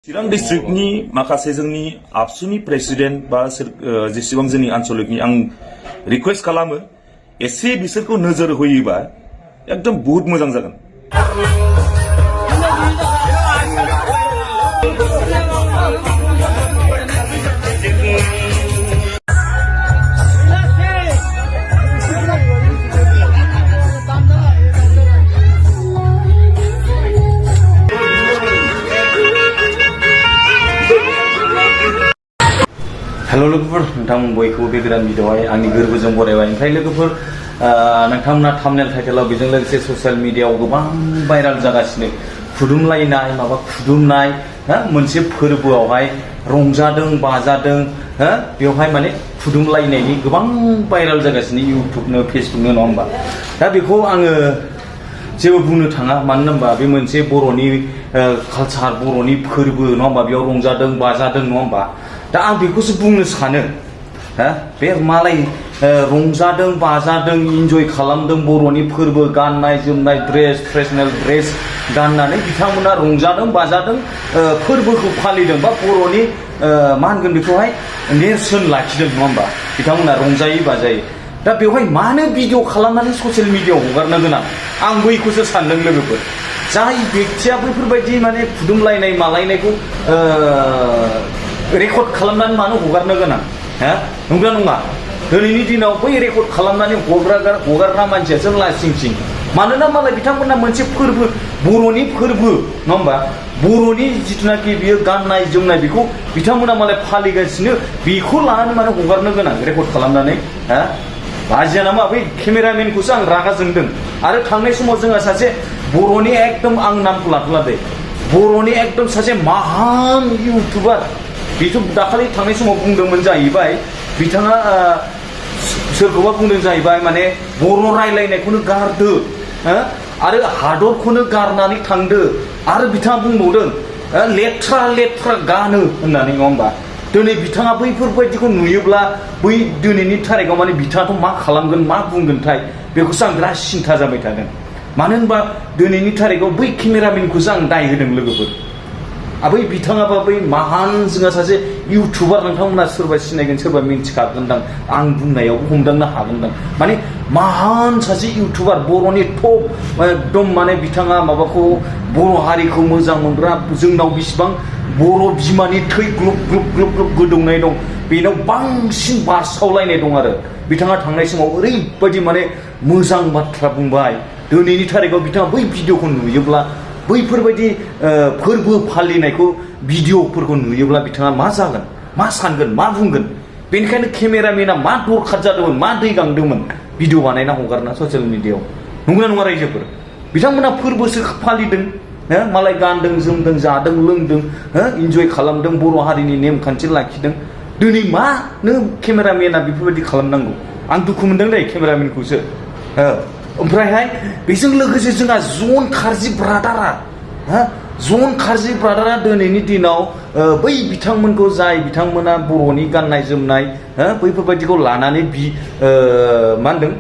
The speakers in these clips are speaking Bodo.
चिरां डिस्ट्रिक्टनि माखासे जोंनि आबसुनि प्रेसिडेन्ट बा जेसेबां जोंनि आन्चलिकनि आं रिक्वेस्ट खालामो एसे बिसोरखौ नोजोर होयोबा एकदम बहुत मोजां जागोन। हेलो लोगोफोर नोंथां बयखौबो बे गोदान भिडिअआवहाय आंनि गोरबोजों बरायबाय। ओमफ्राय लोगोफोर नोंथांमोना थाम्बनेल टाइटेलाव बेजों लोगोसे ससियेल मिडियाआव गोबां भाइराल जागासिनो खुदुमलायनाय माबा खुदुमनाय मोनसे फोरबोआवहाय रंजादों बाजादों बेवहाय माने खुदुमलायनायनि गोबां भाइराल जागासिनो इउटुबनो फेसबुकनो नङा होमबा। दा बेखौ आङो जेबो बुंनो थाङा, मानो होनबा बे मोनसे बर'नि कालचार बर'नि फोरबो नङा होमबा, बेयाव रंजादों बाजादों नङा होमबा। दा आं बेखौसो बुंनो सानो बे मालाय रंजादों बाजादों इन्जय खालामदों बर'नि फोरबो गाननाय जोमनाय ड्रेस ट्रेडिशनेल ड्रेस गाननानै बिथांमोना रंजादों बाजादों फोरबोखौ फालिदों बा बर'नि मा होनगोन बेखौहाय नेरसोन लाखिदों नङा होमबा। बिथांमोना रंजायै बाजायै दा बेवहाय मानो भिडिअ खालामनानै ससियेल मिडियाआव हगारनो गोनां आं बैखौसो सानदों लोगोफोर। जाय बेक्तिया बैफोरबायदि माने खुदुमलायनाय मालायनायखौ रेकर्ड खालामनानै मानो हगारनो गोनां नंगौना नङा। दिनैनि दिनाव बै रेकर्ड खालामनानै हगारग्रा मानसियासो लासिंसिं। मानोना मालाय बिथांमोना मोनसे फोरबो बर'नि फोरबो नङा होमबा, बर'नि जिथुनाखि बियो गाननाय जोमनाय बेखौ बिथांमोना मालाय फालिगासिनो, बेखौ लानानै माने हगारनो गोनां रेकर्ड खालामनानै लाजिया नामा। बै केमेरामेनखौसो आं रागा जोंदों। आरो थांनाय समाव जोंहा सासे बर'नि एकदम आं नामखौ लाथ'ला दे, बर'नि एकदम सासे महान इउटुबार बेथ' दाखालि थांनाय समाव बुंदोंमोन जाहैबाय, बिथाङा सोरखौबा बुंदों जाहैबाय माने बर' रायलायनायखौनो गारदो आरो हादरखौनो गारनानै थांदो, आरो बिथाङा बुंबावदों लेथ्रा लेथ्रा गानो होननानै नङा होमबा। दिनै बिथाङा बैफोरबायदिखौ नुयोब्ला बै दिनैनि थारिखआव माने बिथाङाथ' मा खालामगोन मा बुंगोनथाय बेखौसो आं बिराद सिन्था जाबाय थादों। मानो होनबा दिनैनि थारिखआव बै केमेरामेनखौसो आं दाय होदों लोगोफोर। बै बिथाङाबा बै महान जोंहा सासे इउटुबार, नोंथांमोना सोरबा सिनायगोन सोरबा मिन्थिखागोनदां, आं बुंनायाव हमदांनो हागोनदां। माने महान सासे इउटुबार बर'नि टप एकदम माने बिथाङा माबाखौ बर' हारिखौ मोजां मोनग्रा, जोंनाव बिसिबां बर' बिमानि थै ग्लुब ग्लुब ग्लुब ग्लुब गोदौनाय दं बेनाव बांसिन बारसावलायनाय दं। आरो बिथाङा थांनाय समाव ओरैबायदि माने मोजां बाथ्रा बुंबाय। दिनैनि थारिखआव बिथाङा बै भिडिअखौ नुयोब्ला बैफोरबायदि फोरबो फालिनायखौ भिडिअफोरखौ नुयोब्ला बिथाङा मा जागोन मा सानगोन मा बुंगोन। बेनिखायनो केमेरामेना मा दरखार जादोंमोन मा दै गांदोंमोन भिडिअ बानायना हगारना ससियेल मिडियाआव, नंगौना नङा रायजोफोर। बिथांमोना फोरबोसो फालिदों, मालाय गानदों जोमदों जादों लोंदों इन्जय खालामदों बर' हारिनि नेमखान्थि लाखिदों। दिनै मानो केमेरामेना बेफोरबायदि खालामनांगौ, आं दुखु मोनदों दे केमेरामेनखौसो। ओमफ्रायहाय बेजों लोगोसे जोंहा जन खारजि ब्रादारा दिनैनि दिनाव बै बिथांमोनखौ जाय बिथांमोना बर'नि गाननाय जोमनाय बैफोरबायदिखौ लानानै मा होनदों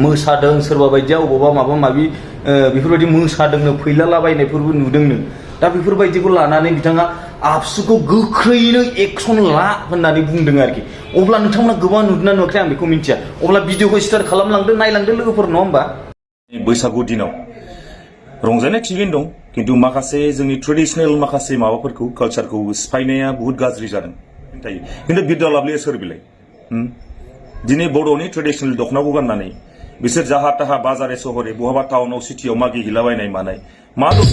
मोसादों, सोरबा बायदिया अबावबा माबा माबि बेफोरबायदि मोसादोंनो फैलालाबायनायफोरबो नुदोंनो। दा बेफोरबायदिखौ लानानै बिथाङा आबसुखौ गोख्रैनो एक्सन ला होननानै बुंदों आरोखि। अब्ला नोंथांमोना गोबां नुदोंना नुवाखै आं बेखौ मिन्थिया। अब्ला भिडिअखौ स्टार्ट खालामलांदो नायलांदो लोगोफोर नङा होमबा। बैसागु दिनाव रंजानाय थिगैनो दं, खिन्थु माखासे जोंनि ट्रेडिशनेल माखासे माबाफोरखौ कालचारखौ सिफायनाया बुहुत गाज्रि जादों। खिन्थु बिद्या लाबलिया सोर बिलाय दिनै बर'नि ट्रेडिशनेल दख'नाखौ गाननानै बिसोर जाहा थाहा बाजारे सहरे बहाबा टाउनाव सिटियाव मागिहैलाबायनाय मानाय मा दं।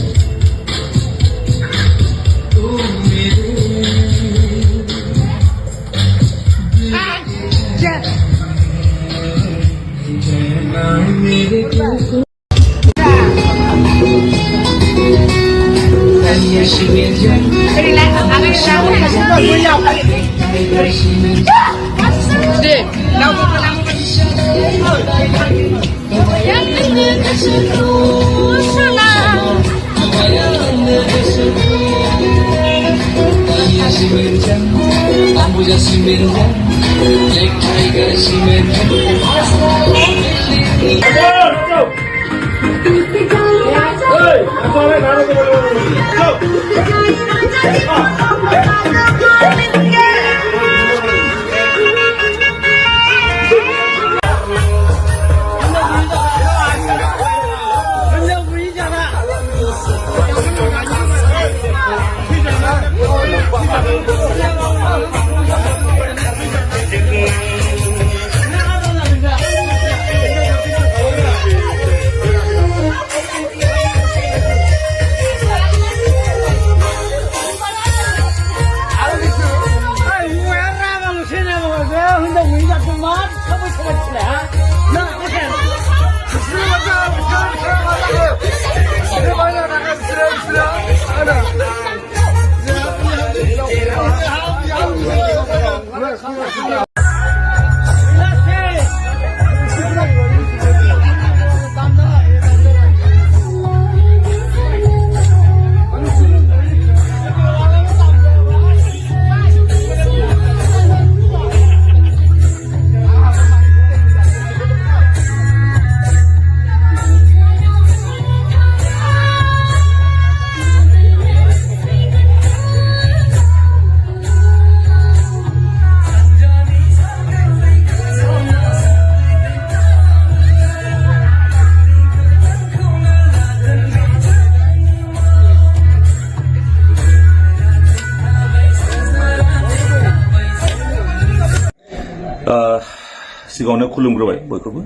सिगाङावनो खुलुमग्रोबाय बयखौबो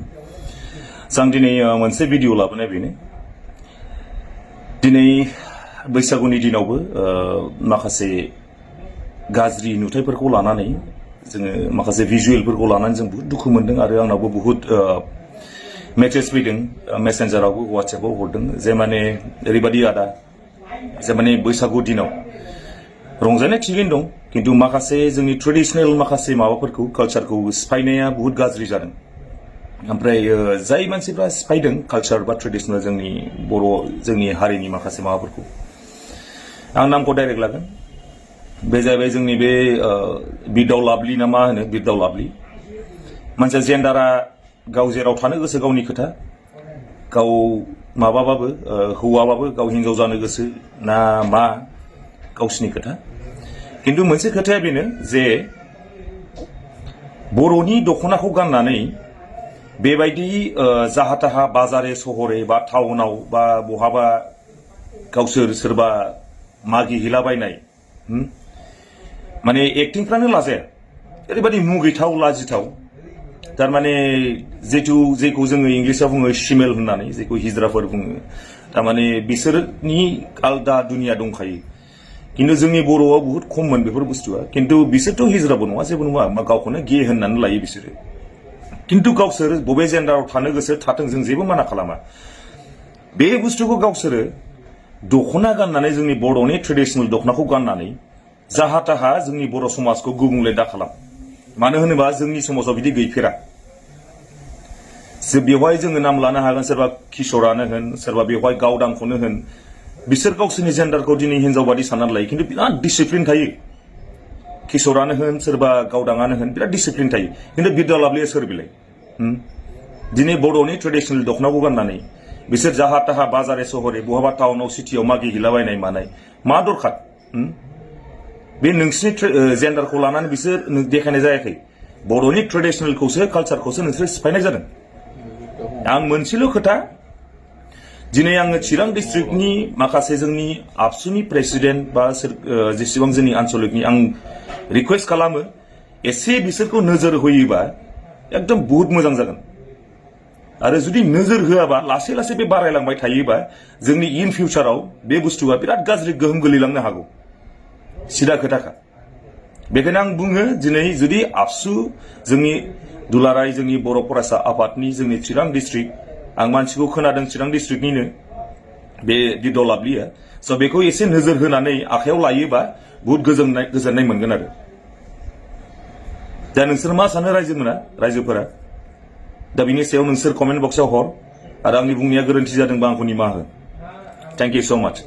जों दिनै मोनसे भिडिअ लाबोनाय बेनो दिनै बैसागुनि दिनावबो माखासे गाज्रि नुथायफोरखौ लानानै जोङो माखासे भिजुएलफोरखौ लानानै जों बहुत दुखु मोनदों आरो आंनावबो बहुत मेसेज फैदों मेसेन्जारावबो WhatsAppआव हरदों जे माने ओरैबादि आदा जे माने बैसागु दिनाव रंजानाय थिगैनो दं किन्तु माखासे जोंनि ट्रेडिशनेल माखासे माबाफोरखौ कालचारखौ सिफायनाया बहुत गाज्रि जादों ओमफ्राय जाय मानसिफ्रा सिफायदों कालचार बा ट्रेडिशनेल जोंनि बर' जोंनि हारिनि माखासे माबाफोरखौ आं नामखौ डाइरेक्ट लागोन बे जाहैबाय जोंनि बे बिरदाव लाभलि ना मा होनो बिरदाव लाभलि मानसिया जेन्डारा गाव जेराव थानो गोसो गावनि खोथा गाव माबाबाबो हौवाबाबो गाव हिनजाव जानो गोसो ना मा गावसिनि खोथा किन्तु मोनसे खोथाया बेनो जे बर'नि दख'नाखौ गाननानै बेबायदि जाहा थाहा बाजारे सहरे बा टाउनाव बा बहाबा गावसोर सोरबा मागिहैलाबायनाय माने एक्टिंफ्रानो लाजाया ओरैबादि मुगैथाव लाजिथाव थारमाने जेखौ जोङो इंलिसाव बुङो शिमेल होननानै जेखौ हिजराफोर बुङो थारमाने बिसोरनि आलदा दुनिया दंखायो किन्तु जोंनि बर'आव बहुत खममोन बेफोर बुस्थुआ किन्तु बिसोरथ' हिजराबो नङा जेबो नङा गावखौनो गे होननानै लायो बिसोरो किन्तु गावसोर बबे जेन्डाराव थानो गोसो थाथों जों जेबो माना खालामा बे बुस्थुखौ गावसोरो दख'ना गाननानै जोंनि बर'नि ट्रेडिशनेल दख'नाखौ गाननानै जाहा थाहा जोंनि बर' समाजखौ गुबुंले दा खालाम मानो होनोबा जोंनि समाजाव बिदि गैफेरा बेवहाय जोङो नाम लानो हागोन सोरबा किशोरानो होन सोरबा बेवहाय गावदांखौनो होन बिसोर गावसोरनि जेन्डारखौ दिनै हिनजाव बादि साननानै लायो किन्तु बिराद डिसिप्लिन थायो किशोरानो होन सोरबा गावदाङानो होन बिराद डिसिप्लिन थायो किन्तु बिरदाव लाभलिया सोर बिलाय दिनै बर'नि ट्रेडिशनेल दख'नाखौ गाननानै बिसोर जाहा थाहा बाजारे सहरे बहाबा टाउनाव सिटियाव मागिहैलाबायनाय मानाय मा दरखार बे नोंसिनि जेन्डारखौ लानानै बिसोर देखायनाय जायाखै बर'नि ट्रेडिशनेलखौसो कालचारखौसो नोंसोर सिफायनाय जादों आं मोनसेल' खोथा दिनै आङो चिरां डिस्ट्रिक्टनि माखासे जोंनि आबसुनि प्रेसिडेन्ट बा जेसेबां जोंनि आन्चलिकनि आं रिकुवेस्ट खालामो एसे बिसोरखौ नोजोर होयोबा एकदम बहुत मोजां जागोन आरो जुदि नोजोर होआबा लासै लासै बे बारायलांबाय थायोबा जोंनि इन फिउचाराव बे बुस्थुआ बिराद गाज्रि गोहोम गोलैलांनो हागौ सिदा खोथाखा बेखायनो आं बुङो दिनै जुदि आबसु जोंनि दुलाराय जोंनि बर' फरायसा आफादनि जोंनि चिरां डिस्ट्रिक्ट आं मानसिखौ खोनादों चिरां डिस्ट्रिक्टनिनो बे बिरदाव लाभलिया स' बेखौ एसे नोजोर होनानै आखायाव लायोबा बहुत गोजोननाय मोनगोन आरो दा नोंसोर मा सानो रायजोफोरा दा बिनि सायाव नोंसोर कमेन्ट बक्सआव हर आरो आंनि बुंनाया गोरोन्थि जादोंबा आंखौ निमाहा हो थेंक इउ स' माच